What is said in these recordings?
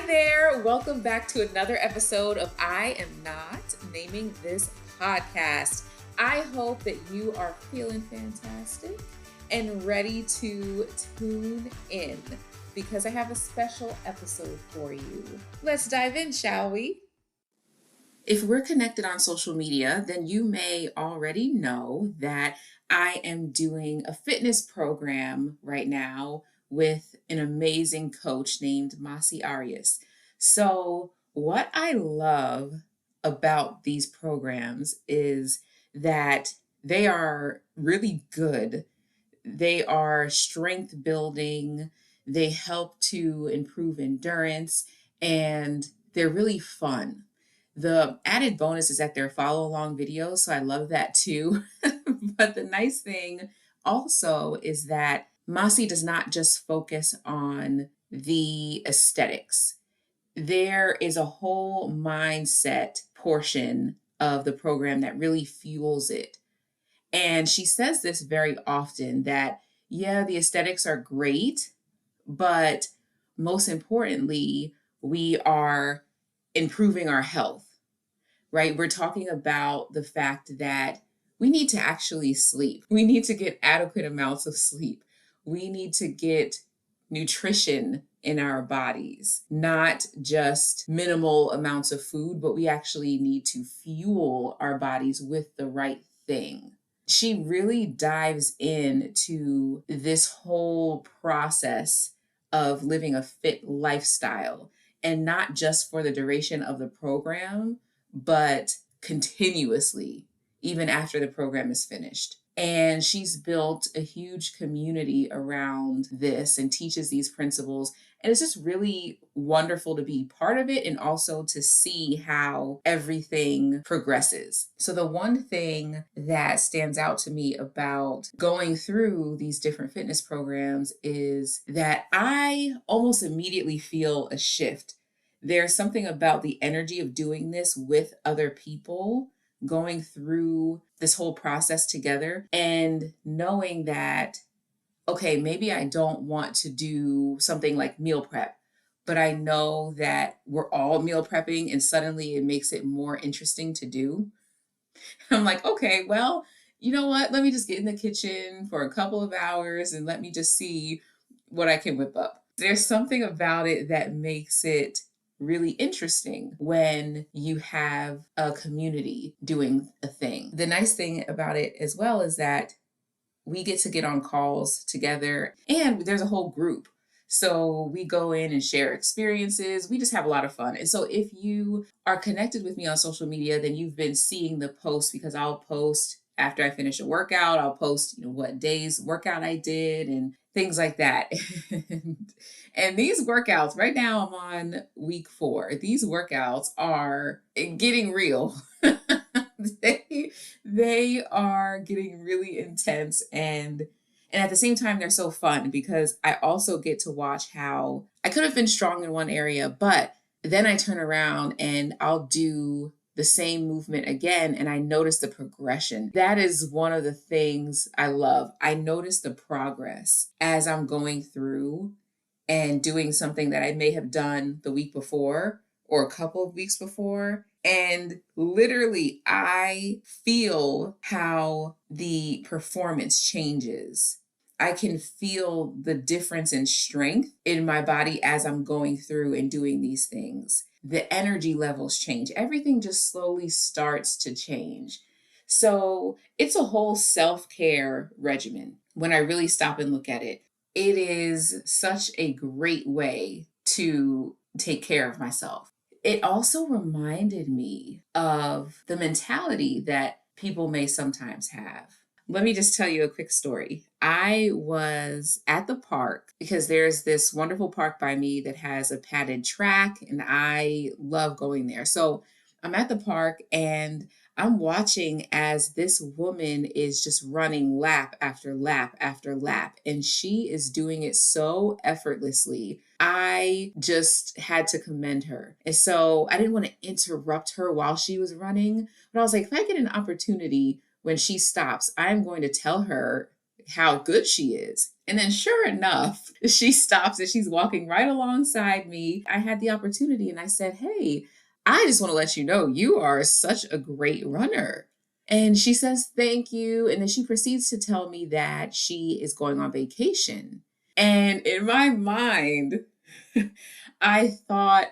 there. Welcome back to another episode of I Am Not Naming This Podcast. I hope that you are feeling fantastic and ready to tune in because I have a special episode for you. Let's dive in, shall we? If we're connected on social media, then you may already know that I am doing a fitness program right now with an amazing coach named Masi Arias. So, what I love about these programs is that they are really good. They are strength building, they help to improve endurance, and they're really fun. The added bonus is that they're follow along videos, so I love that too. But the nice thing also is that Masi does not just focus on the aesthetics. There is a whole mindset portion of the program that really fuels it. And she says this very often that, yeah, the aesthetics are great, but most importantly, we are improving our health, right? We're talking about the fact that we need to actually sleep. We need to get adequate amounts of sleep. We need to get nutrition in our bodies, not just minimal amounts of food, but we actually need to fuel our bodies with the right thing. She really dives into this whole process of living a fit lifestyle, and not just for the duration of the program, but continuously, even after the program is finished. And she's built a huge community around this and teaches these principles. And it's just really wonderful to be part of it and also to see how everything progresses. So the one thing that stands out to me about going through these different fitness programs is that I almost immediately feel a shift. There's something about the energy of doing this with other people, going through this whole process together and knowing that, okay, maybe I don't want to do something like meal prep, but I know that we're all meal prepping and suddenly it makes it more interesting to do. I'm like, okay, well, you know what? Let me just get in the kitchen for a couple of hours and let me just see what I can whip up. There's something about it that makes it really interesting when you have a community doing a thing. The nice thing about it as well is that we get to get on calls together and there's a whole group. So we go in and share experiences. We just have a lot of fun. And so if you are connected with me on social media, then you've been seeing the posts because I'll post after I finish a workout. I'll post, what day's workout I did and things like that. And these workouts, right now I'm on week 4. These workouts are getting real. They are getting really intense and at the same time they're so fun because I also get to watch how I could have been strong in one area, but then I turn around and I'll do the same movement again and I notice the progression. That is one of the things I love. I notice the progress as I'm going through and doing something that I may have done the week before or a couple of weeks before. And literally, I feel how the performance changes. I can feel the difference in strength in my body as I'm going through and doing these things. The energy levels change. Everything just slowly starts to change. So it's a whole self-care regimen when I really stop and look at it. It is such a great way to take care of myself. It also reminded me of the mentality that people may sometimes have. Let me just tell you a quick story. I was at the park because there's this wonderful park by me that has a padded track and I love going there. So I'm at the park and I'm watching as this woman is just running lap after lap after lap, and she is doing it so effortlessly. I just had to commend her. And so I didn't want to interrupt her while she was running, but I was like, if I get an opportunity when she stops, I'm going to tell her how good she is. And then sure enough, she stops and she's walking right alongside me. I had the opportunity and I said, "Hey, I just want to let you know you are such a great runner." And she says, "Thank you." And then she proceeds to tell me that she is going on vacation. And in my mind, I thought,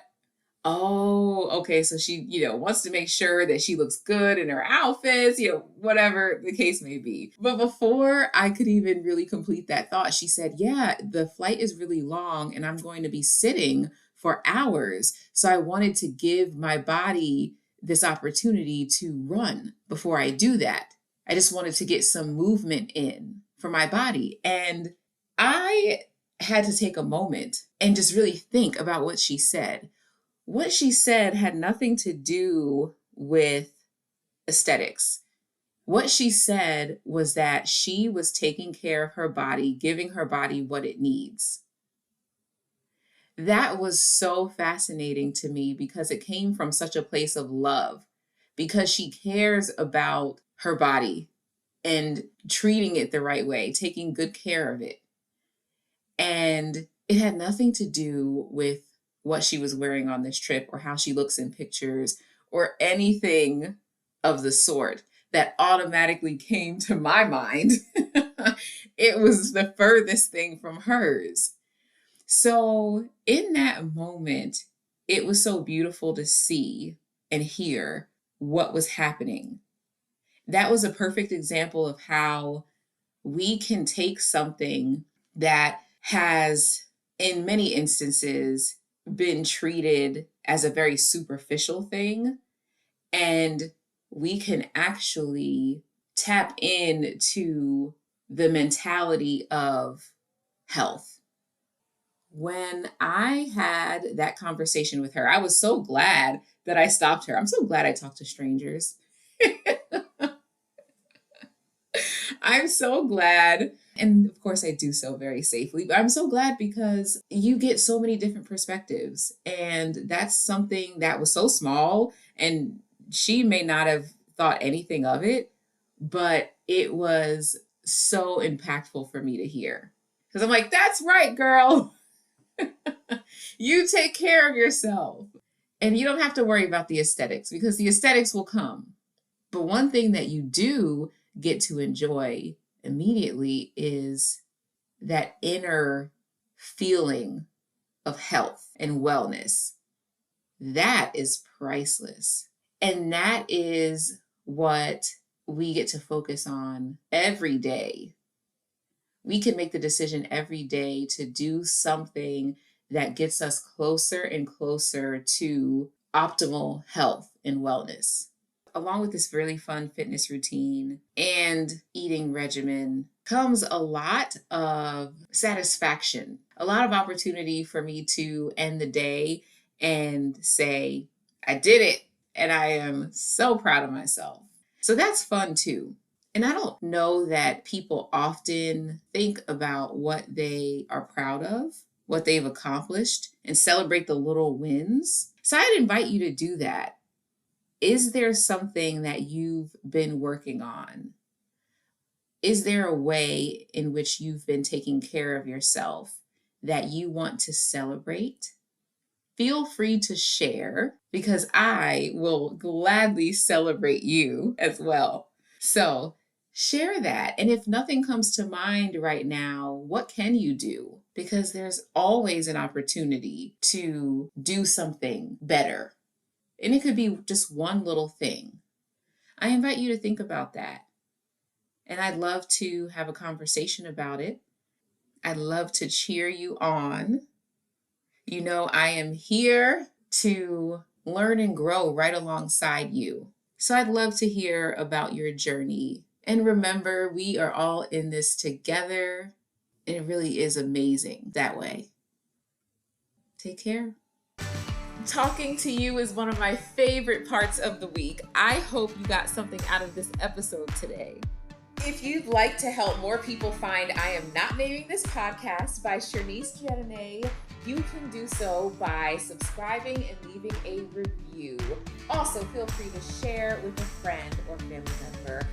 oh, okay. So she, wants to make sure that she looks good in her outfits, whatever the case may be. But before I could even really complete that thought, she said, "Yeah, the flight is really long and I'm going to be sitting for hours. So I wanted to give my body this opportunity to run before I do that. I just wanted to get some movement in for my body." And I had to take a moment and just really think about what she said. What she said had nothing to do with aesthetics. What she said was that she was taking care of her body, giving her body what it needs. That was so fascinating to me because it came from such a place of love, because she cares about her body and treating it the right way, taking good care of it. And it had nothing to do with what she was wearing on this trip or how she looks in pictures or anything of the sort that automatically came to my mind. It was the furthest thing from hers. So in that moment, it was so beautiful to see and hear what was happening. That was a perfect example of how we can take something that has, in many instances, been treated as a very superficial thing, and we can actually tap into the mentality of health. When I had that conversation with her, I was so glad that I stopped her. I'm so glad I talk to strangers. I'm so glad. And of course, I do so very safely, but I'm so glad because you get so many different perspectives. And that's something that was so small. And she may not have thought anything of it, but it was so impactful for me to hear. Because I'm like, that's right, girl. You take care of yourself. And you don't have to worry about the aesthetics because the aesthetics will come. But one thing that you do get to enjoy immediately is that inner feeling of health and wellness. That is priceless. And that is what we get to focus on every day. We can make the decision every day to do something that gets us closer and closer to optimal health and wellness. Along with this really fun fitness routine and eating regimen comes a lot of satisfaction, a lot of opportunity for me to end the day and say, I did it. And I am so proud of myself. So that's fun too. And I don't know that people often think about what they are proud of, what they've accomplished, and celebrate the little wins. So I'd invite you to do that. Is there something that you've been working on? Is there a way in which you've been taking care of yourself that you want to celebrate? Feel free to share because I will gladly celebrate you as well. So share that. And if nothing comes to mind right now, what can you do? Because there's always an opportunity to do something better. And it could be just one little thing. I invite you to think about that. And I'd love to have a conversation about it. I'd love to cheer you on. You know, I am here to learn and grow right alongside you. So I'd love to hear about your journey. And remember, we are all in this together. And it really is amazing that way. Take care. Talking to you is one of my favorite parts of the week. I hope you got something out of this episode today. If you'd like to help more people find I Am Not Naming This Podcast by Chernice Dieudonne, you can do so by subscribing and leaving a review. Also, feel free to share with a friend or family member.